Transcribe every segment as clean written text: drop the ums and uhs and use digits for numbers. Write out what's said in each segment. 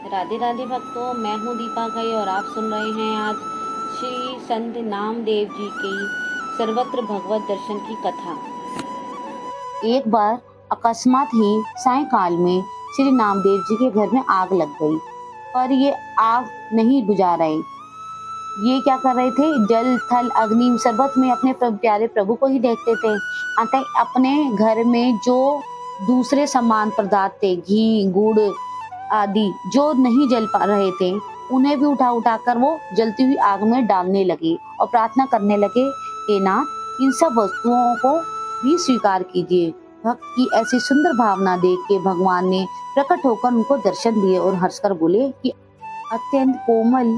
राधे राधे भक्तों, मैं हूँ दीपा गई और आप सुन रहे हैं आज श्री संत नामदेव जी की सर्वत्र भगवत दर्शन की कथा। एक बार अकस्मात ही सायंकाल में श्री नामदेव जी के घर में आग लग गई, पर ये आग नहीं बुझा रहे। ये क्या कर रहे थे? जल थल अग्नि सर्बत में अपने प्यारे प्रभु को ही देखते थे। अतः अपने घर में जो दूसरे सामान पदार्थ थे, घी गुड़ आदि जो नहीं जल पा रहे थे, उन्हें भी उठा उठा कर वो जलती हुई आग में डालने लगे और प्रार्थना करने लगे, हे नाथ, इन सब वस्तुओं को भी स्वीकार कीजिए। भक्त की ऐसी सुंदर भावना देख के भगवान ने प्रकट होकर उनको दर्शन दिए और हंसकर बोले कि अत्यंत कोमल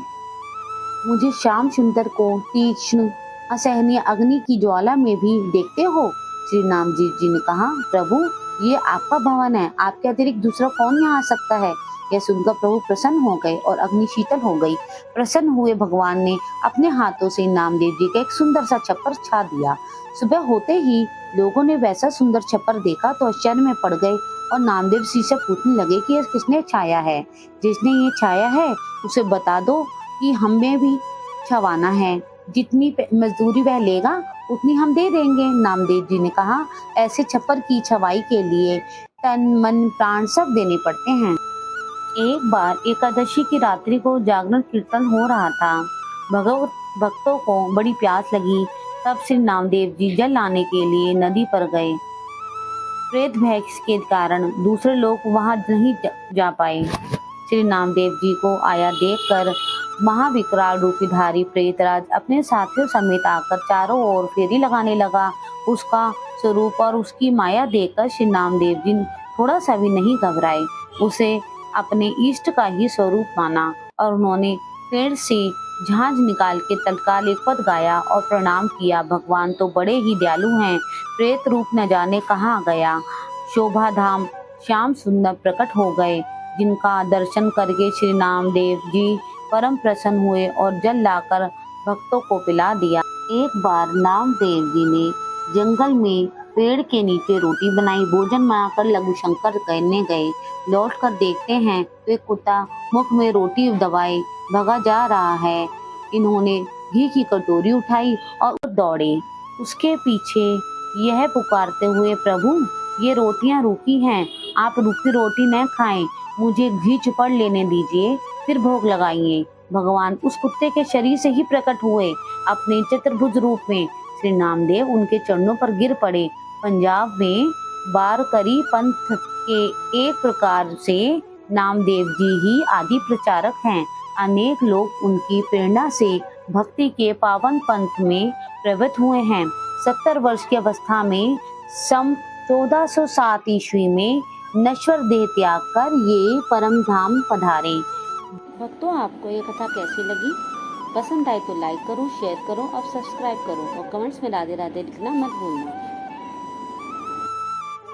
मुझे श्याम सुंदर को तीक्ष्ण असहनीय अग्नि की ज्वाला में भी देखते हो? श्री नामदेव जी ने कहा, प्रभु, ये आपका भवन है, आपके अतिरिक्त दूसरा कौन यहाँ आ सकता है? यह सुनकर प्रभु प्रसन्न हो गए और अग्नि शीतल हो गई। प्रसन्न हुए भगवान ने अपने हाथों से नामदेव जी का एक सुंदर सा छप्पर छा दिया। सुबह होते ही लोगों ने वैसा सुंदर छप्पर देखा तो आश्चर्य में पड़ गए और नामदेव जी से पूछने लगे कि यह किसने छाया है? जिसने ये छाया है उसे बता दो कि हमें भी छवाना है। जितनी मजदूरी वह लेगा उतनी हम दे देंगे। नामदेव जी ने कहा, ऐसे छप्पर की छवाई के लिए तन मन प्राण सब देने पड़ते हैं। एक बार एकादशी की रात्रि को जागरण कीर्तन हो रहा था। भगवत भक्तों को बड़ी प्यास लगी। तब श्री नामदेव जी जल लाने के लिए नदी पर गए। प्रेत भय के कारण दूसरे लोग वहां नहीं जा पाए। श्री नामदेव जी को आया देखकर महाविकराल रूपधारी प्रेतराज अपने साथियों समेत आकर चारों ओर फेरी लगाने लगा। उसका स्वरूप और उसकी माया देखकर श्री नामदेव जी थोड़ा सा भी नहीं घबराए। उसे अपने इष्ट का ही स्वरूप माना और उन्होंने पेड़ से झांझ निकाल के तत्काल एक पद गाया और प्रणाम किया। भगवान तो बड़े ही दयालु हैं, प्रेत रूप न जाने कहाँ गया। शोभा धाम श्याम सुंदर प्रकट हो गए, जिनका दर्शन करके श्री नामदेव जी परम प्रसन्न हुए और जल लाकर भक्तों को पिला दिया। एक बार नामदेव जी ने जंगल में पेड़ के नीचे रोटी बनाई। भोजन बनाकर लघु शंकर करने गए। लौटकर देखते हैं तो एक कुत्ता मुख में रोटी दबाए भगा जा रहा है। इन्होंने घी की कटोरी उठाई और दौड़े उसके पीछे, यह पुकारते हुए, प्रभु, ये रोटियां रूखी हैं, आप रूखी रोटी न खाएं, मुझे घी चुपड़ लेने दीजिए, फिर भोग लगाइए। भगवान उस कुत्ते के शरीर से ही प्रकट हुए अपने चतुर्भुज रूप में। श्री नामदेव उनके चरणों पर गिर पड़े। पंजाब में बारकरी पंथ के एक प्रकार से नामदेव जी ही आदि प्रचारक हैं। अनेक लोग उनकी प्रेरणा से भक्ति के पावन पंथ में प्रवृत्त हुए हैं। 70 वर्ष की अवस्था में सम 1407 ईस्वी में नश्वर देह त्याग कर ये परम धाम पधारे। भक्तों, आपको ये कथा कैसी लगी? पसंद आए तो लाइक करो, शेयर करो और सब्सक्राइब करो और कमेंट्स में राधे राधे लिखना मत भूलना।